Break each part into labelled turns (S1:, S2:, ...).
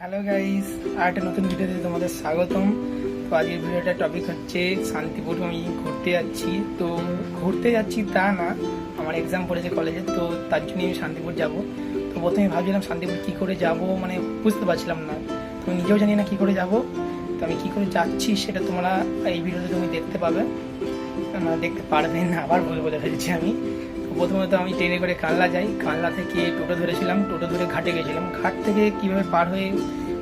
S1: Hello guys, আর একটা নতুন ভিডিওতে তোমাদের স্বাগতম। তো আজকের ভিডিওটার টপিক হচ্ছে শান্তিপুর। আমি ঘুরতে যাচ্ছি তা না, আমার এক্সাম পড়েছে কলেজে, তো তার জন্য আমি শান্তিপুর যাব। তো প্রথমে ভাবছিলাম শান্তিপুর কী করে যাব, মানে বুঝতে পারছিলাম না, তো নিজেও জানি না কী করে যাব। তো আমি কী করে যাচ্ছি সেটা তোমরা এই ভিডিওতে তুমি দেখতে পাবে, দেখতে পারবে না, আবার বলে ফেলছি আমি। প্রথমত আমি ট্রেনে করে কানলা যাই, কানলা থেকে টোটো ধরেছিলাম, টোটো ধরে ঘাটে গেছিলাম, ঘাট থেকে কীভাবে পার হয়ে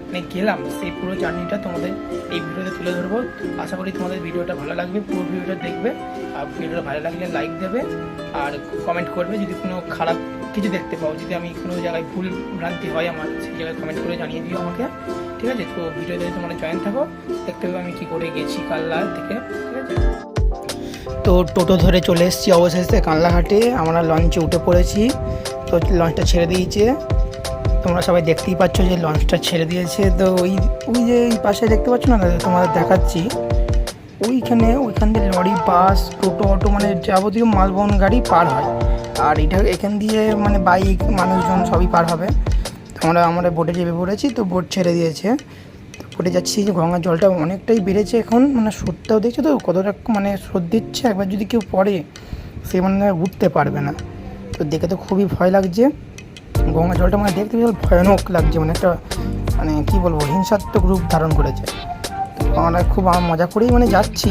S1: মানে গেলাম সেই পুরো জার্নিটা তোমাদের এই ভিডিওতে তুলে ধরবো। আশা করি তোমাদের ভিডিওটা ভালো লাগবে, পুরো ভিডিওটা দেখবে, আর ভিডিওটা ভালো লাগলে লাইক দেবে আর কমেন্ট করবে যদি কোনো খারাপ কিছু দেখতে পাও, যদি আমি কোনো জায়গায় ভুল ভ্রান্তি হয় আমার, সেই জায়গায় কমেন্ট করে জানিয়ে দিও আমাকে, ঠিক আছে? তো ভিডিওতে তোমরা জয়েন থাকো, দেখতে হবে আমি কী করে গেছি কানলা থেকে, ঠিক আছে? তো টোটো ধরে চলে এসেছি অবশেষে কানলাঘাটে, আমরা লঞ্চে উঠে পড়েছি। তো লঞ্চটা ছেড়ে দিয়েছে, তোমরা সবাই দেখতেই পাচ্ছ যে লঞ্চটা ছেড়ে দিয়েছে। তো ওই যে এই পাশে দেখতে পাচ্ছ না, তোমাদের দেখাচ্ছি, ওইখান দিয়ে লরি, বাস, টোটো, অটো, মানে যাবতীয় মালবহন গাড়ি পার হয়। আর এখান দিয়ে মানে বাইক, মানুষজন সবই পার হবে। আমরা বোটে চেপে পড়েছি, তো বোট ছেড়ে দিয়েছে, বোটে যাচ্ছি। গঙ্গার জলটা অনেকটাই বেড়েছে এখন, মানে স্রোতটাও দেখছো তো কতটা মানে স্রোত দিচ্ছে, একবার যদি কেউ পড়ে সে মানে উঠতে পারবে না। তো দেখে তো খুবই ভয় লাগছে, গঙ্গার জলটা মানে দেখতে ভয়ানক লাগছে, মানে একটা মানে কী বলবো, হিংসাত্মক রূপ ধারণ করেছে। আমরা খুব মজা করেই মানে যাচ্ছি,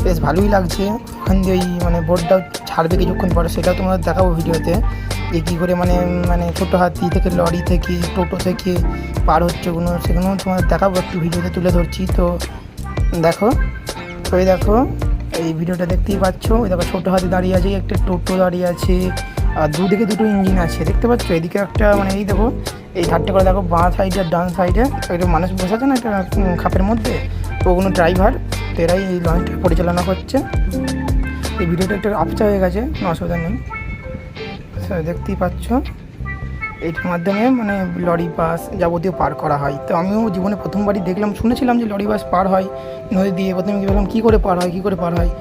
S1: বেশ ভালোই লাগছে। ওখান দিয়ে ওই মানে বোটটাও ছাড়বে কিছুক্ষণ পরে, সেটাও তোমরা দেখাবো ভিডিওতে, যে কী করে মানে ছোটো হাতি থেকে, লরি থেকে, টোটো থেকে পার হচ্ছে সেগুলো তোমাদের দেখাবো, একটু ভিডিওতে তুলে ধরছি। তো দেখো, এই ভিডিওটা দেখতেই পাচ্ছ। ওই দেখো ছোটো হাতি দাঁড়িয়ে আছে, একটা টোটো দাঁড়িয়ে আছে, আর দুদিকে দুটো ইঞ্জিন আছে, দেখতে পাচ্ছ? এদিকে একটা মানে এই দেখো, এই ধারটা করে দেখো, বাঁ সাইডে আর ডান সাইডে একটা মানুষ বসে আছে না একটা খাপের মধ্যে, তো ওগুলো ড্রাইভার, তো এরাই এই লঞ্চটা পরিচালনা করছে। এই ভিডিওটা একটু আপচা হয়ে গেছে, কোনো অসুবিধা নেই, দেখতেই পাচ্ছ। এইটার মাধ্যমে মানে লরি, বাস যাবতীয় পার করা হয়। তো আমিও জীবনে প্রথমবারই দেখলাম, শুনেছিলাম যে লরি, বাস পার হয় নদী দিয়ে, প্রথমে কি বললাম কী করে পার হয়,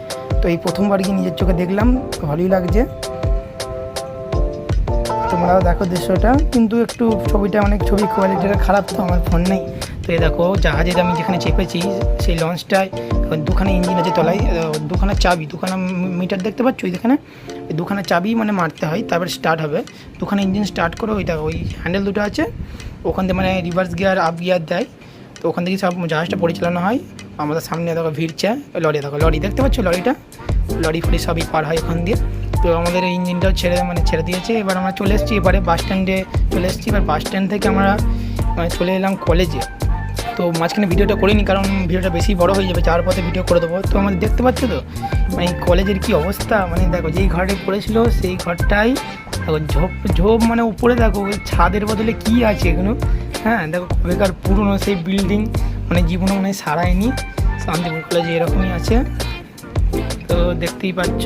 S1: তো এই প্রথমবার গিয়ে নিজের চোখে দেখলাম, ভালোই লাগছে। তোমরাও দেখো দৃশ্যটা, কিন্তু একটু ছবি কোয়ালিটিটা খারাপ, তো আমার ফোন নেই। তো এই দেখো জাহাজের আমি যেখানে চেপেছি সেই লঞ্চটায় দুখানা ইঞ্জিন আছে তলায়, দুখানা চাবি, দুখানা মিটার দেখতে পাচ্ছ ওইখানে, ওই দুখানা চাবি মানে মারতে হয়, তারপরে স্টার্ট হবে। দুখানা ইঞ্জিন স্টার্ট করে ওই হ্যান্ডেল দুটো আছে, ওখান থেকে মানে রিভার্স গিয়ার, আপ গিয়ার দেয়, তো ওখান থেকে সব জাহাজটা পরিচালনা হয়। আমাদের সামনে দেখো ভিড়ছে লরি দেখতে পাচ্ছ, লরি ফরি সবই পার হয় ওখান দিয়ে। তো আমাদের এই ইঞ্জিনটাও ছেড়ে দিয়েছে। এবার আমরা চলে এসেছি, এবারে বাস স্ট্যান্ডে চলে এসেছি। এবার বাস স্ট্যান্ড থেকে আমরা চলে এলাম কলেজে। তো মাঝখানে ভিডিওটা করিনি, কারণ ভিডিওটা বেশি বড় হয়ে যাবে, যাওয়ার পথে ভিডিও করে দেবো। তো আমাদের দেখতে পাচ্ছ তো মানে কলেজের কী অবস্থা, মানে দেখো যেই ঘরটা পড়েছিল সেই ঘরটাই দেখো ঝোপ মানে উপরে দেখো ওই ছাদের বদলে কী আছে এগুলো, হ্যাঁ দেখো কবেকার পুরনো সেই বিল্ডিং, মানে জীবনে মনে হয় সারায়নি। শান্তিপুর কলেজে এরকমই আছে, তো দেখতেই পাচ্ছ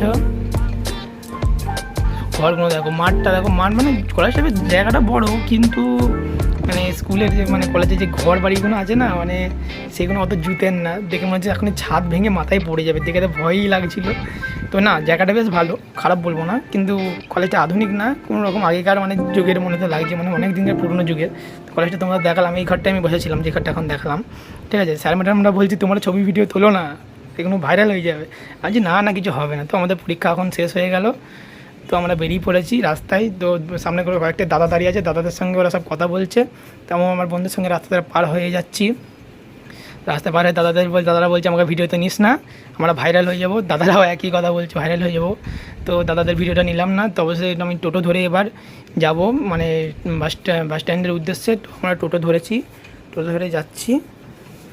S1: ঘরগুলো দেখো, মাঠটা দেখো, মাঠ মানে কলেজটা জায়গাটা বড়, কিন্তু মানে স্কুলের যে মানে কলেজের যে ঘর বাড়িগুলো আছে না, মানে সেগুলো অত জুতেন না, দেখে মনে হচ্ছে এখন ছাদ ভেঙে মাথায় পড়ে যাবে, দেখে তো ভয়ই লাগছিলো। তো না, জায়গাটা বেশ ভালো, খারাপ বলবো না, কিন্তু কলেজটা আধুনিক না, কোনো রকম আগেকার মানে যুগের মনে তো লাগছে, মানে অনেক দিনের পুরনো যুগের। তো কলেজটা তোমরা দেখালাম, এই ঘরটা আমি বসেছিলাম, যে ঘরটা এখন দেখালাম, ঠিক আছে? স্যার ম্যাডামরা বলছি তোমরা ছবি ভিডিও তোলো না, এগুলো ভাইরাল হয়ে যাবে। আমি না কিছু হবে না। তো আমাদের পরীক্ষা এখন শেষ হয়ে গেল, তো আমরা বেরিয়ে পড়েছি রাস্তায়। তো সামনে করে কয়েকটা দাদা দাঁড়িয়ে আছে, দাদাদের সঙ্গে ওরা সব কথা বলছে, তেমন আমার বন্ধুর সঙ্গে রাস্তাটা পার হয়ে যাচ্ছি। রাস্তা পার হয়ে দাদারা বলছে আমাকে ভিডিওতে নিস না, আমরা ভাইরাল হয়ে যাব। দাদারাও একই কথা বলছে, ভাইরাল হয়ে যাব। তো দাদাদের ভিডিওটা নিলাম না। তো অবশ্যই আমি টোটো ধরে এবার যাব মানে বাস স্ট্যান্ডের উদ্দেশ্যে। তো আমরা টোটো ধরে যাচ্ছি,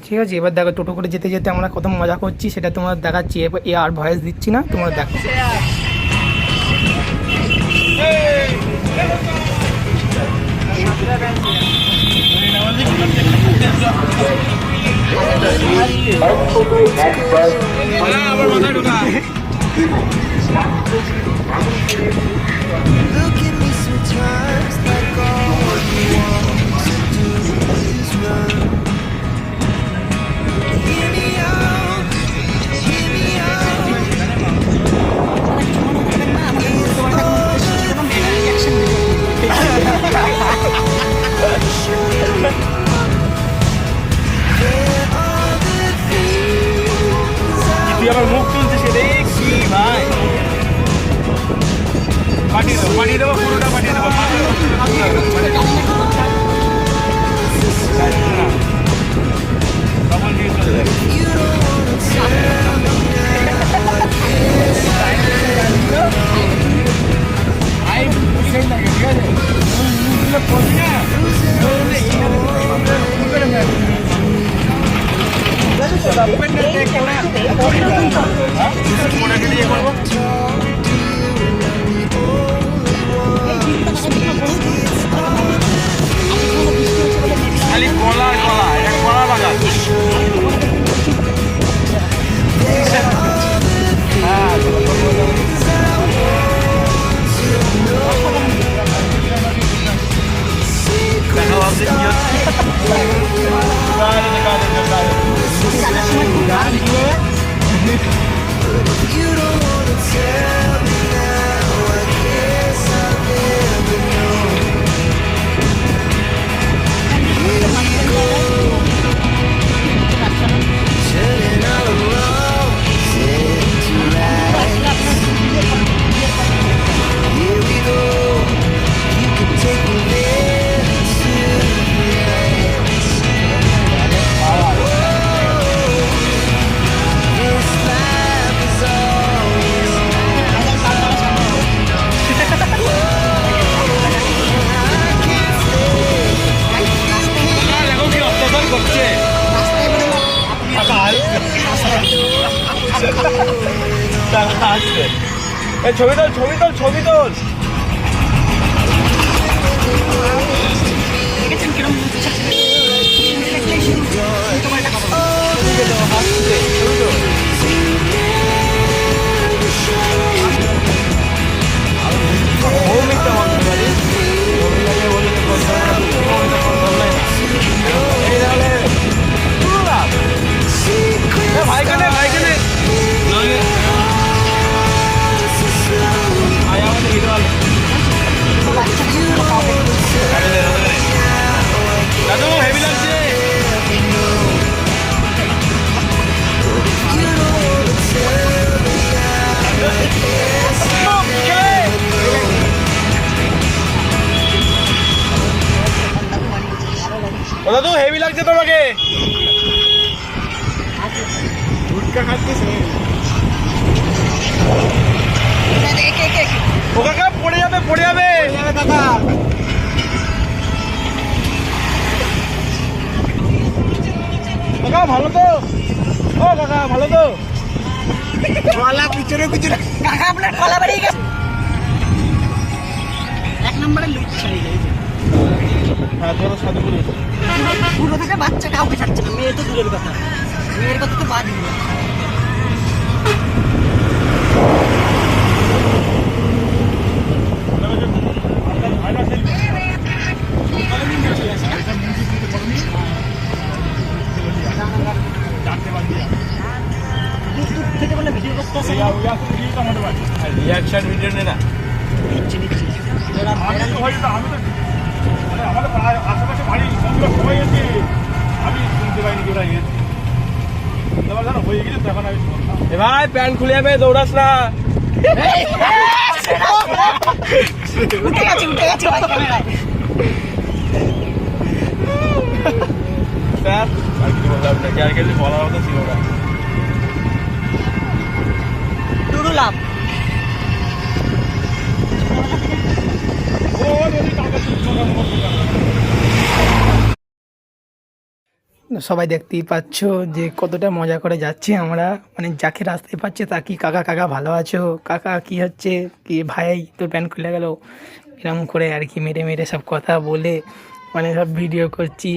S1: ঠিক আছে? এবার দেখো টোটো করে যেতে যেতে আমরা কত মজা করছি সেটা তোমরা দেখাচ্ছি, আর ভয়েস দিচ্ছি না, তোমরা দেখো।
S2: Look at me sometimes like all you want to do is run. Hear me out, hear me out. It's all the things
S3: পাঠিয়ে দেবো পুরোটা পাঠিয়ে দেবো তখন নিয়ে চলে যাবে খালি কলা কলা এটা কলা বাগান দেখা ভাবছি কি
S2: You don't wanna tell me now. I guess I'll never know. Here we go, turning all the wrongs into rights. Here we go, you can take me there to the ends. This life is all
S3: দেখো কি অত্যাচার করছে ছবি তোল ছবি তোল ছবি তোল ভাই কেনে ভাই কেনে দাদু হেভি লাগছে ও দাদু হেভি লাগছে তোমাকে গুটকা খাচ্ছিস ও কাকা পড়ে যাবে কাকা কাকা ভালো তো ও কাকা ভালো তো
S4: গলা পিছনে পিছনে কাকা আপনার গলা বেরিয়ে গেছে এক নম্বরে লুচ ছেড়ে গেছে
S3: হ্যাঁ তোরা সাথে করে
S4: পুরো থেকে বাচ্চা কাউকে ছাড়ছে না মেয়ে তো দূরের কথা মেয়ের কথা তো বাদ দিল থেকে বলে ভিডিও করতে আসে
S3: রিয়াকশন ভিডিও নে না
S4: নিচ্ছি এরা ভাইরাল
S3: আমাদের আশেপাশে বাড়ি সবাই আছে আমি শুনতে পাইনি কি ওরা গেছে জানো হয়ে গেছে তখন আমি এ ভাই প্যান্ট খুলে যাবে দৌড়াস না
S4: উঠে গেছে ভাই ক্যামেরায়
S3: স্যার আর কিছু বললাম না কি আর কিছু বলার মতো ছিল না
S4: দুরুলাম
S1: সবাই দেখতেই পাচ্ছ যে কতটা মজা করে যাচ্ছি আমরা, মানে যাকে রাস্তায় পাচ্ছে তা কি কাকা কাকা ভালো আছো, কাকা কি হচ্ছে, কি ভাই তোর প্যান্ট খুলে গেল, এরকম করে আর কি মেরে মেরে সব কথা বলে মানে সব ভিডিও করছি।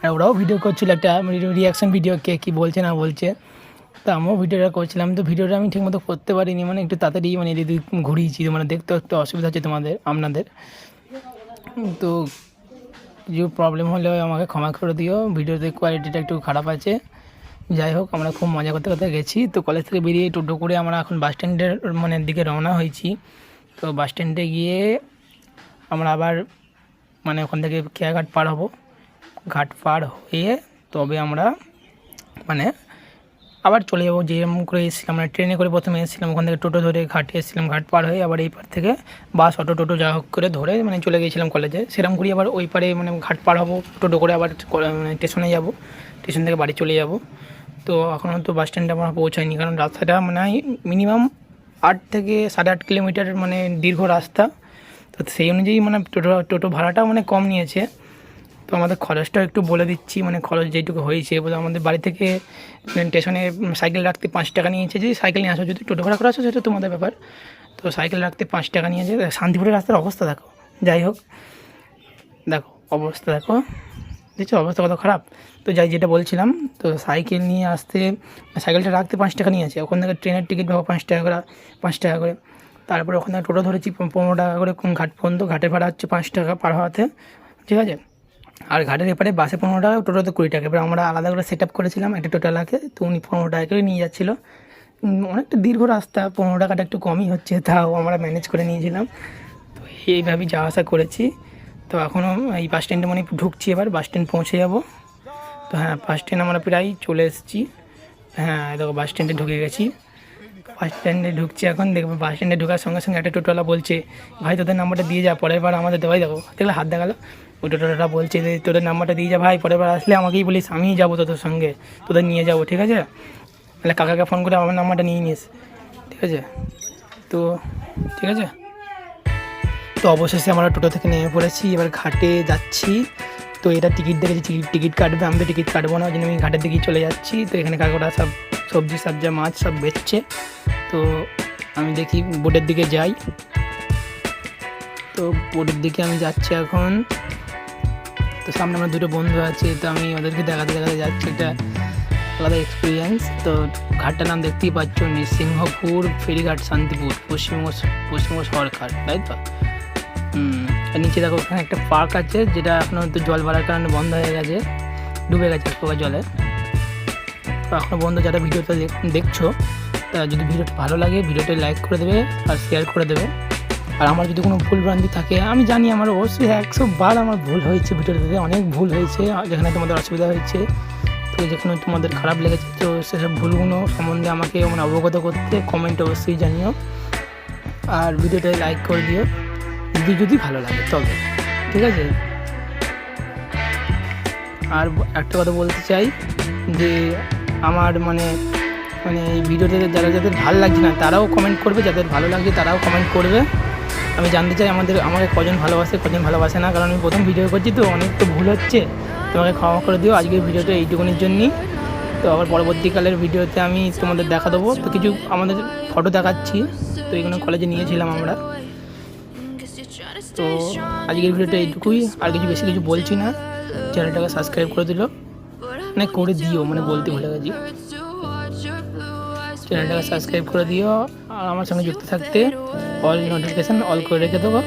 S1: আর ওরাও ভিডিও করছিল একটা রিয়াকশান ভিডিও, কে কী বলছে না বলছে। তো আমিও ভিডিওটা করছিলাম, তো ভিডিওটা আমি ঠিকমতো করতে পারিনি, মানে একটু তাড়াতাড়ি মানে এদিক ঘুরিয়েছি, মানে দেখতে একটু অসুবিধা হচ্ছে আপনাদের। তো কিছু প্রবলেম হলে আমাকে ক্ষমা করে দিও, ভিডিওতে কোয়ালিটিটা একটু খারাপ আছে। যাই হোক, আমরা খুব মজা করতে করতে গেছি। তো কলেজ থেকে বেরিয়ে টোটো করে আমরা এখন বাস স্ট্যান্ডের মানে দিকে রওনা হয়েছি। তো বাস স্ট্যান্ডে গিয়ে আমরা আবার মানে ওখান থেকে খেয়াঘাট পার হব, ঘাট পার হয়ে তবে আমরা মানে আবার চলে যাবো যেরকম করে এসেছিলাম, মানে ট্রেনে করে প্রথমে এসেছিলাম, ওখান থেকে টোটো ধরে ঘাটে এসেছিলাম, ঘাট পার হয়ে আবার এই পার থেকে বাস অটো টোটো যা হোক করে ধরে মানে চলে গিয়েছিলাম কলেজে। সেরকম করি আবার ওই পারে মানে ঘাট পার হবো, টোটো করে আবার মানে স্টেশনে যাব, স্টেশন থেকে বাড়ি চলে যাব। তো এখনও তো বাস স্ট্যান্ডে আমরা পৌঁছাইনি, কারণ রাস্তাটা মানে মিনিমাম 8 থেকে 8.5 কিলোমিটার মানে দীর্ঘ রাস্তা। তো সেই অনুযায়ী মানে টোটো ভাড়াটাও মানে কম নিয়েছে। তো আমাদের খরচটাও একটু বলে দিচ্ছি, মানে খরচ যেটুকু হয়েছে বলে আমাদের বাড়ি থেকে স্টেশনে সাইকেল রাখতে 5 টাকা নিয়েছে। যদি সাইকেল নিয়ে আসো, যদি টোটো ভাড়া করে আসো সেটা তোমাদের ব্যাপার। তো সাইকেল রাখতে 5 টাকা নিয়েছে। শান্তিপুরের রাস্তার অবস্থা দেখো, যাই হোক দেখো অবস্থা দেখো, দেখছো অবস্থা কত খারাপ। তো যেটা বলছিলাম, তো সাইকেল নিয়ে আসতে সাইকেলটা রাখতে 5 টাকা নিয়েছে। ওখান থেকে ট্রেনের টিকিট ভাবো 5 টাকা করে। তারপরে ওখানে টোটো ধরেছি 15 টাকা করে ঘাট পর্যন্ত, ঘাটের ভাড়া হচ্ছে 5 টাকা পার হওয়াতে, ঠিক আছে। আর ঘাটের এপারে বাসে 15 টাকা, টোটোতে 20 টাকা। এবার আমরা আলাদা করে সেট আপ করেছিলাম একটা টোটালাকে, তো উনি 15 টাকা করে নিয়ে যাচ্ছিলো। অনেকটা দীর্ঘ রাস্তা, 15 টাকাটা একটু কমই হচ্ছে, তাও আমরা ম্যানেজ করে নিয়েছিলাম। তো এইভাবেই যাওয়া আসা করেছি। তো এখনও এই বাস স্ট্যান্ডে মানে ঢুকছি, এবার বাস স্ট্যান্ড পৌঁছে যাব। তো হ্যাঁ, বাস স্ট্যান্ড আমরা প্রায় চলে এসেছি। হ্যাঁ দেখো বাস স্ট্যান্ডে ঢুকে গেছি, বাস স্ট্যান্ডে ঢুকছি এখন। দেখবো বাস স্ট্যান্ডে ঢোকার সঙ্গে সঙ্গে একটা টোটোওয়ালা বলছে, ভাই তোদের নাম্বারটা দিয়ে যা, পরের বার আমাদের দেওয়াই দেখো, দেখলে হাত দেখালো। ওই টোটোটা বলছে যে তোদের নাম্বারটা দিয়ে যা ভাই, পরের বার আসলে আমাকেই বলিস, আমিই যাবো তোদের সঙ্গে, তোদের নিয়ে যাবো, ঠিক আছে। তাহলে কাকাকে ফোন করে আমার নাম্বারটা নিয়ে নিস, ঠিক আছে। তো ঠিক আছে, তো অবশেষে আমরা টোটো থেকে নেমে পড়েছি, এবার ঘাটে যাচ্ছি। তো এটা টিকিট দেখেছি, টিকিট কাটবে, আমি তো টিকিট কাটবো না, ওই জন্য আমি ঘাটের দিকেই চলে যাচ্ছি। তো এখানে কাকারা সব সবজি সবজা মাছ সব বেচছে। তো আমি দেখি বোটের দিকে যাই। তো বোটের দিকে আমি যাচ্ছি এখন। তো সামনে আমার দুটো বন্ধু আছে, তো আমি ওদেরকে দেখাতে যাচ্ছি, এটা আলাদা এক্সপিরিয়েন্স। তো ঘাটটার নাম দেখতেই পাচ্ছ, নৃসিংহপুর ফেরিঘাট শান্তিপুর, পশ্চিমবঙ্গ সরকার, তাই তো। আর নিচে দেখো ওখানে একটা পার্ক আছে, যেটা এখনও তো জল বাড়ার কারণে বন্ধ হয়ে গেছে, ডুবে গেছে এক প্রকার জলে। তো এখনও বন্ধু, যারা ভিডিওটা দেখছো, যদি ভিডিওটা ভালো লাগে ভিডিওটা লাইক করে দেবে আর শেয়ার করে দেবে। আর আমার যদি কোনো ভুল ভ্রান্তি থাকে, আমি জানি আমার অবশ্যই 100 বার আমার ভুল হয়েছে, ভিডিওটাতে অনেক ভুল হয়েছে, যেখানে তোমাদের অসুবিধা হয়েছে, তো যেখানে তোমাদের খারাপ লেগেছে, তো সেসব ভুলগুলো সম্বন্ধে আমাকে মানে অবগত করতে কমেন্ট অবশ্যই জানিও। আর ভিডিওটা লাইক করে দিও যদি ভালো লাগে তবে, ঠিক আছে। আর একটা কথা বলতে চাই যে আমার মানে এই ভিডিওতে যাদের ভালো লাগছে না তারাও কমেন্ট করবে, যাদের ভালো লাগছে তারাও কমেন্ট করবে। আমি জানতে চাই আমাকে কজন ভালোবাসে, কজন ভালোবাসে না, কারণ আমি প্রথম ভিডিও করছি তো অনেক তো ভুল হচ্ছে, তোমাকে ক্ষমা করে দিও। আজকের ভিডিওটা এইটুকুনির জন্যই। তো আবার পরবর্তীকালের ভিডিওতে আমি তোমাদের দেখা দেবো। তো কিছু আমাদের ফটো দেখাচ্ছি, তো এগুলো কলেজে নিয়েছিলাম আমরা। তো আজকের ভিডিওটা এইটুকুই, আর বেশি কিছু বলছি না। চ্যানেলটাকে সাবস্ক্রাইব করে দিও, মানে করে দিও, মানে বলতে ভুলে গেছি। চ্যানেলটাকে সাবস্ক্রাইব করে দিও, আর আমার সঙ্গে যুক্ত থাকতে অল নোটিফিকেশান অল করে রেখে দেবো।